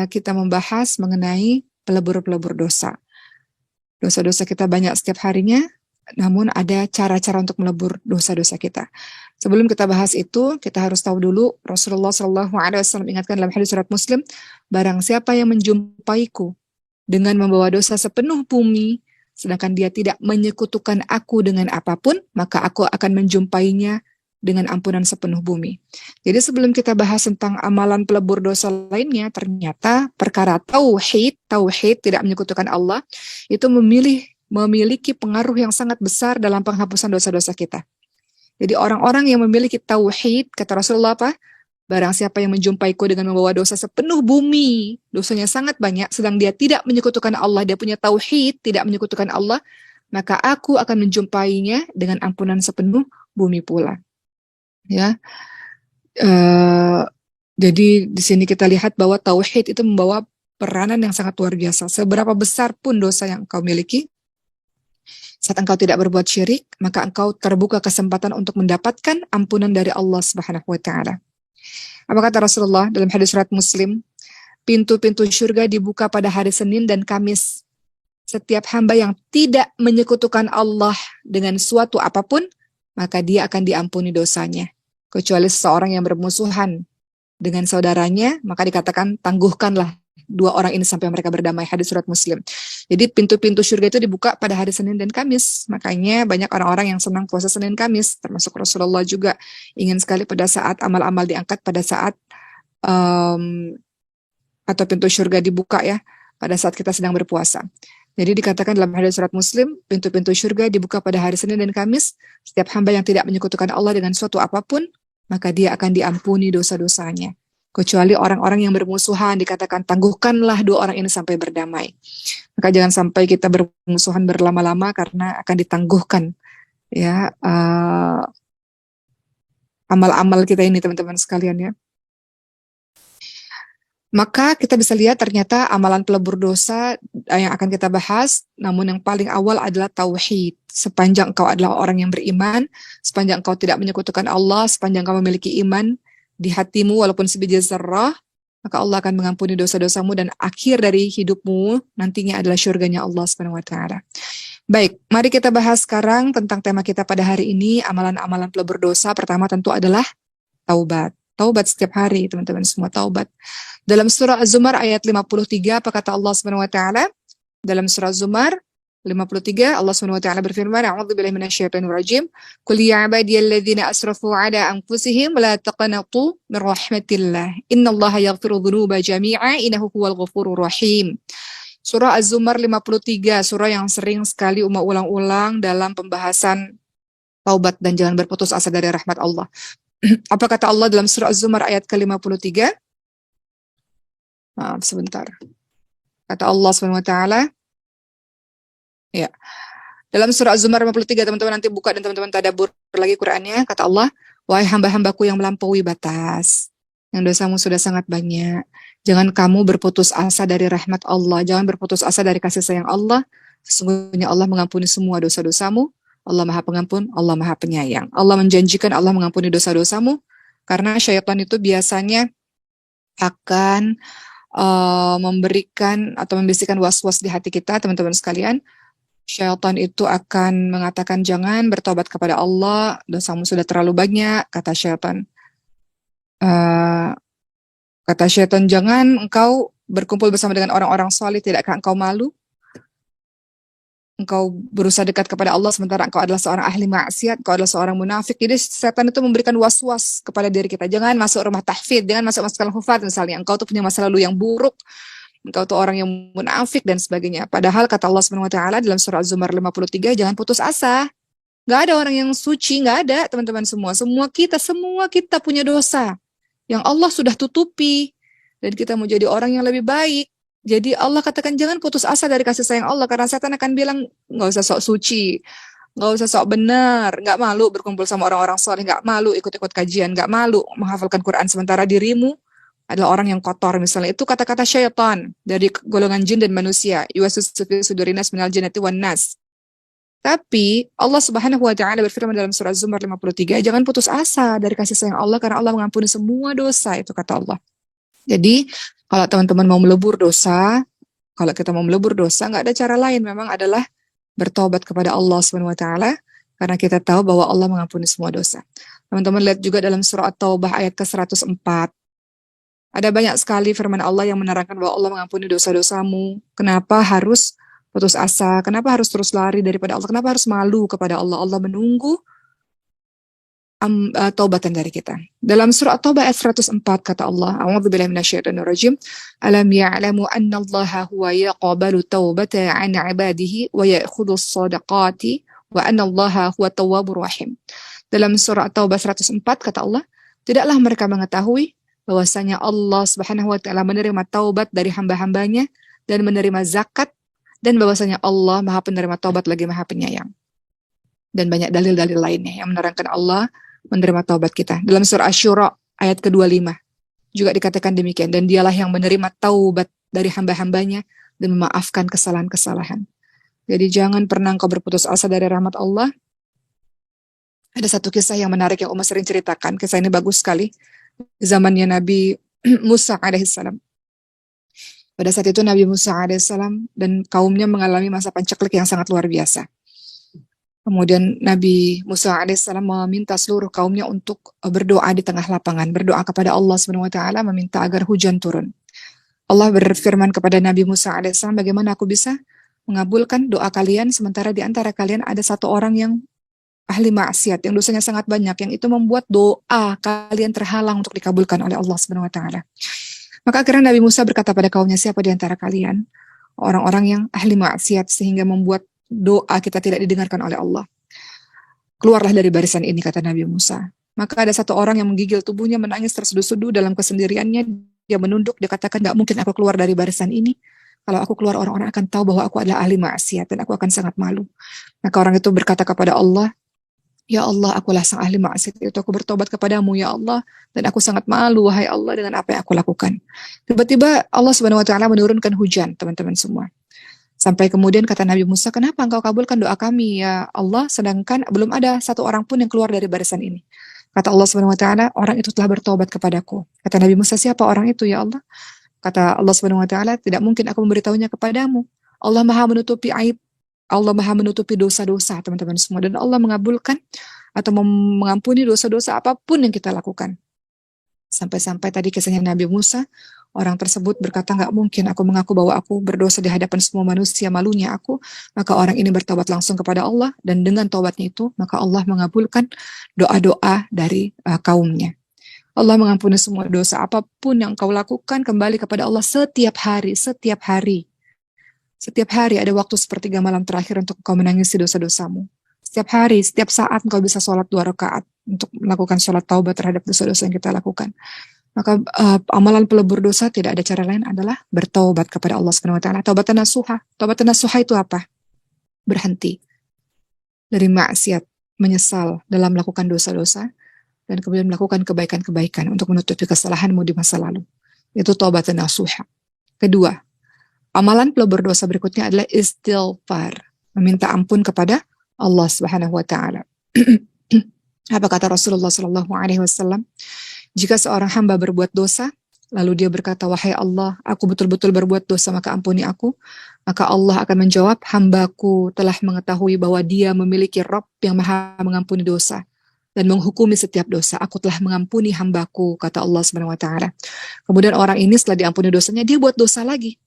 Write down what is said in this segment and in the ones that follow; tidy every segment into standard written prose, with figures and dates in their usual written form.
kita membahas mengenai pelebur-pelebur dosa. Dosa-dosa kita banyak setiap harinya, namun ada cara-cara untuk melebur dosa-dosa kita. Sebelum kita bahas itu, kita harus tahu dulu Rasulullah SAW ingatkan dalam hadis riwayat Muslim, barang siapa yang menjumpaiku dengan membawa dosa sepenuh bumi, sedangkan dia tidak menyekutukan aku dengan apapun, maka aku akan menjumpainya dengan ampunan sepenuh bumi. Jadi sebelum kita bahas tentang amalan pelebur dosa lainnya, ternyata perkara tauhid tidak menyekutukan Allah, itu memiliki pengaruh yang sangat besar dalam penghapusan dosa-dosa kita. Jadi orang-orang yang memiliki tauhid, kata Rasulullah apa? Barang siapa yang menjumpaiku dengan membawa dosa sepenuh bumi, dosanya sangat banyak, sedang dia tidak menyekutukan Allah, dia punya tauhid, tidak menyekutukan Allah, maka aku akan menjumpainya dengan ampunan sepenuh bumi pula. Ya, jadi di sini kita lihat bahwa tauhid itu membawa peranan yang sangat luar biasa. Seberapa besar pun dosa yang engkau miliki, saat engkau tidak berbuat syirik, maka engkau terbuka kesempatan untuk mendapatkan ampunan dari Allah Subhanahu wa Ta'ala. Apa kata Rasulullah dalam hadis riwayat Muslim? Pintu-pintu surga dibuka pada hari Senin dan Kamis. Setiap hamba yang tidak menyekutukan Allah dengan suatu apapun, maka dia akan diampuni dosanya. Kecuali seseorang yang bermusuhan dengan saudaranya, maka dikatakan tangguhkanlah dua orang ini sampai mereka berdamai. Hadis riwayat Muslim. Jadi pintu-pintu surga itu dibuka pada hari Senin dan Kamis. Makanya banyak orang-orang yang senang puasa Senin Kamis, termasuk Rasulullah juga ingin sekali pada saat amal-amal diangkat, pada saat atau pintu surga dibuka ya, pada saat kita sedang berpuasa. Jadi dikatakan dalam hadis riwayat Muslim, pintu-pintu surga dibuka pada hari Senin dan Kamis. Setiap hamba yang tidak menyekutukan Allah dengan suatu apapun, maka dia akan diampuni dosa-dosanya. Kecuali orang-orang yang bermusuhan, dikatakan tangguhkanlah dua orang ini sampai berdamai. Maka jangan sampai kita bermusuhan berlama-lama karena akan ditangguhkan ya amal-amal kita ini, teman-teman sekalian ya. Maka kita bisa lihat ternyata amalan pelebur dosa yang akan kita bahas, namun yang paling awal adalah tauhid. Sepanjang engkau adalah orang yang beriman, sepanjang engkau tidak menyekutukan Allah, sepanjang engkau memiliki iman di hatimu walaupun sebiji zarrah, maka Allah akan mengampuni dosa-dosamu dan akhir dari hidupmu nantinya adalah syurganya Allah Subhanahu wa Ta'ala. Baik, mari kita bahas sekarang tentang tema kita pada hari ini, amalan-amalan pelebur dosa. Pertama tentu adalah taubat. Taubat setiap hari, teman-teman semua, taubat. Dalam surah Az-Zumar ayat 53, apa kata Allah Subhanahu wa Ta'ala? Dalam surah Az-Zumar 53, Allah Subhanahu wa Ta'ala berfirman, A'udzubillahi minasyaitonir rajim. Qul ya ibadiyalladzina asrafu 'ala anfusihim la taqnatu min rahmatillah. Innallaha yaghfiru dzunuba jami'a innahu huwal ghafurur rahim. Surah Az-Zumar 53, surah yang sering sekali umat ulang-ulang dalam pembahasan taubat dan jangan berputus asa dari rahmat Allah. Apa kata Allah dalam surah Az-Zumar ayat ke-53? Maaf sebentar. Kata Allah Subhanahu wa Ta'ala, ya. Dalam surah Az-Zumar 53, teman-teman nanti buka dan teman-teman tadabbur lagi Qur'annya. Kata Allah, wahai hamba-hambaku yang melampaui batas, yang dosamu sudah sangat banyak, jangan kamu berputus asa dari rahmat Allah, jangan berputus asa dari kasih sayang Allah. Sesungguhnya Allah mengampuni semua dosa-dosamu. Allah Maha Pengampun, Allah Maha Penyayang. Allah menjanjikan Allah mengampuni dosa-dosamu, karena syaitan itu biasanya akan memberikan atau membisikkan was-was di hati kita, teman-teman sekalian. Syaitan itu akan mengatakan jangan bertobat kepada Allah, dosamu sudah terlalu banyak, kata syaitan. Kata syaitan, jangan engkau berkumpul bersama dengan orang-orang saleh, tidakkah engkau malu? Engkau berusaha dekat kepada Allah sementara engkau adalah seorang ahli maksiat, engkau adalah seorang munafik. Jadi setan itu memberikan was-was kepada diri kita. Jangan masuk rumah tahfidz, jangan masuk masjid al-hufat misalnya. Engkau tuh punya masa lalu yang buruk, engkau tuh orang yang munafik dan sebagainya. Padahal kata Allah Subhanahu wa Ta'ala dalam surah Az-Zumar 53, jangan putus asa. Gak ada orang yang suci, gak ada, teman-teman semua. Semua kita punya dosa yang Allah sudah tutupi dan kita mau jadi orang yang lebih baik. Jadi Allah katakan jangan putus asa dari kasih sayang Allah, karena setan akan bilang nggak usah sok suci, nggak usah sok benar, nggak malu berkumpul sama orang-orang soleh, nggak malu ikut-ikut kajian, nggak malu menghafalkan Quran sementara dirimu adalah orang yang kotor misalnya. Itu kata-kata syaitan dari golongan jin dan manusia. Yuwaswisu fi sudurinas minal jinnati wan nas. Tapi Allah Subhanahu wa Ta'ala berfirman dalam surah Az-Zumar 53, jangan putus asa dari kasih sayang Allah karena Allah mengampuni semua dosa, itu kata Allah. Jadi Kalau teman-teman mau melebur dosa, kalau kita mau melebur dosa, nggak ada cara lain, memang adalah bertobat kepada Allah Subhanahu wa taala, karena kita tahu bahwa Allah mengampuni semua dosa. Teman-teman lihat juga dalam surah At-Taubah ayat ke-104. Ada banyak sekali firman Allah yang menerangkan bahwa Allah mengampuni dosa-dosamu. Kenapa harus putus asa? Kenapa harus terus lari daripada Allah? Kenapa harus malu kepada Allah? Allah menunggu taubatan dari kita. Dalam surah At-Taubah ayat 104 kata Allah, A'udzubillahi minasyaitonirrajim, Alam ya'lamu anna Allah huwa yaqbalu taubata 'an 'ibadihi wa ya'khudhu as-shadaqati wa anna Allah huwa tawwabur rahim. Dalam surah At-Taubah 104 kata Allah, tidaklah mereka mengetahui bahwasanya Allah Subhanahu wa taala menerima taubat dari hamba-hambanya dan menerima zakat, dan bahwasanya Allah Maha penerima taubat lagi Maha penyayang. Dan banyak dalil-dalil lainnya yang menerangkan Allah menerima taubat kita. Dalam surah Asy-Syura ayat ke-25 juga dikatakan demikian, dan dialah yang menerima taubat dari hamba-hambanya dan memaafkan kesalahan-kesalahan. Jadi jangan pernah engkau berputus asa dari rahmat Allah. Ada satu kisah yang menarik yang Umar sering ceritakan. Kisah ini bagus sekali. Di zamannya Nabi Musa alaihissalam. Pada saat itu Nabi Musa alaihissalam dan kaumnya mengalami masa pancaklik yang sangat luar biasa. Kemudian Nabi Musa alaihissalam meminta seluruh kaumnya untuk berdoa di tengah lapangan, berdoa kepada Allah Subhanahu wa taala, meminta agar hujan turun. Allah berfirman kepada Nabi Musa alaihissalam, bagaimana aku bisa mengabulkan doa kalian sementara di antara kalian ada satu orang yang ahli maksiat, yang dosanya sangat banyak, yang itu membuat doa kalian terhalang untuk dikabulkan oleh Allah Subhanahu wa taala. Maka akhirnya Nabi Musa berkata pada kaumnya, siapa di antara kalian orang-orang yang ahli maksiat sehingga membuat doa kita tidak didengarkan oleh Allah? Keluarlah dari barisan ini, kata Nabi Musa. Maka ada satu orang yang menggigil tubuhnya, menangis terseduh-seduh dalam kesendiriannya. Dia menunduk, dia katakan, gak mungkin aku keluar dari barisan ini. Kalau aku keluar, orang-orang akan tahu bahwa aku adalah ahli maksiat dan aku akan sangat malu. Maka orang itu berkata kepada Allah, ya Allah, akulah sang ahli maksiat itu, aku bertobat kepadamu ya Allah, dan aku sangat malu wahai Allah dengan apa yang aku lakukan. Tiba-tiba Allah Subhanahu wa taala menurunkan hujan, teman-teman semua. Sampai kemudian kata Nabi Musa, kenapa engkau kabulkan doa kami ya Allah, sedangkan belum ada satu orang pun yang keluar dari barisan ini. Kata Allah Subhanahu wa taala, orang itu telah bertobat kepadaku. Kata Nabi Musa, siapa orang itu ya Allah? Kata Allah Subhanahu wa taala, tidak mungkin aku memberitahunya kepadamu. Allah Maha menutupi aib, Allah Maha menutupi dosa-dosa, teman-teman semua, dan Allah mengabulkan atau mengampuni dosa-dosa apapun yang kita lakukan. Sampai-sampai tadi kisahnya Nabi Musa, orang tersebut berkata, nggak mungkin aku mengaku bahwa aku berdosa di hadapan semua manusia, malunya aku. Maka orang ini bertobat langsung kepada Allah, dan dengan tobatnya itu, maka Allah mengabulkan doa-doa dari kaumnya. Allah mengampuni semua dosa, apapun yang kau lakukan, kembali kepada Allah setiap hari, setiap hari. Setiap hari ada waktu sepertiga malam terakhir untuk kau menangisi dosa-dosamu. Setiap hari, setiap saat kau bisa sholat 2 rakaat untuk melakukan sholat taubat terhadap dosa-dosa yang kita lakukan. Maka amalan pelebur dosa tidak ada cara lain adalah bertaubat kepada Allah Subhanahu wa taala. Taubatan nasuha. Taubatan nasuha itu apa? Berhenti dari maksiat, menyesal dalam melakukan dosa-dosa, dan kemudian melakukan kebaikan-kebaikan untuk menutupi kesalahanmu di masa lalu. Itu taubatan nasuha. Kedua, amalan pelebur dosa berikutnya adalah istighfar, meminta ampun kepada Allah Subhanahu wa taala. Apa kata Rasulullah sallallahu alaihi wasallam? Jika seorang hamba berbuat dosa, lalu dia berkata, wahai Allah, aku betul-betul berbuat dosa, maka ampuni aku. Maka Allah akan menjawab, hambaku telah mengetahui bahwa dia memiliki Rabb yang maha mengampuni dosa dan menghukumi setiap dosa. Aku telah mengampuni hambaku, kata Allah Subhanahu wa taala. Kemudian orang ini setelah diampuni dosanya, dia buat dosa lagi.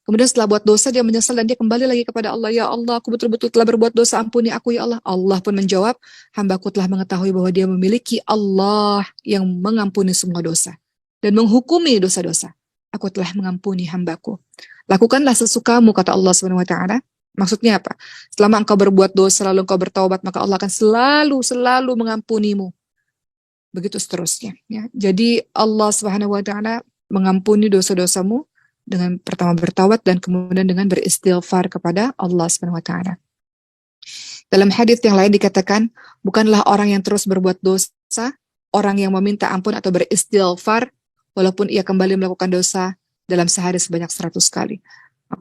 Kemudian setelah buat dosa, dia menyesal dan dia kembali lagi kepada Allah. Ya Allah, aku betul-betul telah berbuat dosa, ampuni aku ya Allah. Allah pun menjawab, hambaku telah mengetahui bahwa dia memiliki Allah yang mengampuni semua dosa dan menghukumi dosa-dosa. Aku telah mengampuni hambaku. Lakukanlah sesukamu, kata Allah Subhanahu wa taala. Maksudnya apa? Selama engkau berbuat dosa lalu engkau bertaubat, maka Allah akan selalu mengampunimu. Begitu seterusnya. Ya. Jadi Allah Subhanahu wa taala mengampuni dosa-dosamu dengan pertama bertaubat dan kemudian dengan beristighfar kepada Allah Subhanahu wa taala. Dalam hadis yang lain dikatakan, bukanlah orang yang terus berbuat dosa, orang yang meminta ampun atau beristighfar walaupun ia kembali melakukan dosa dalam sehari sebanyak 100 kali.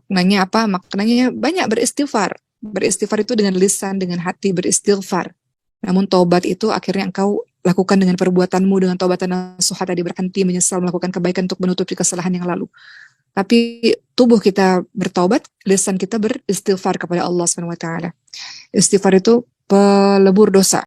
Maknanya apa? Maknanya banyak beristighfar. Beristighfar itu dengan lisan, dengan hati beristighfar. Namun taubat itu akhirnya engkau lakukan dengan perbuatanmu, dengan taubatan nasuha tadi, berhenti menyesal melakukan kebaikan untuk menutupi kesalahan yang lalu. Tapi tubuh kita bertaubat, lisan kita beristighfar kepada Allah Subhanahu wa taala. Istighfar itu pelebur dosa.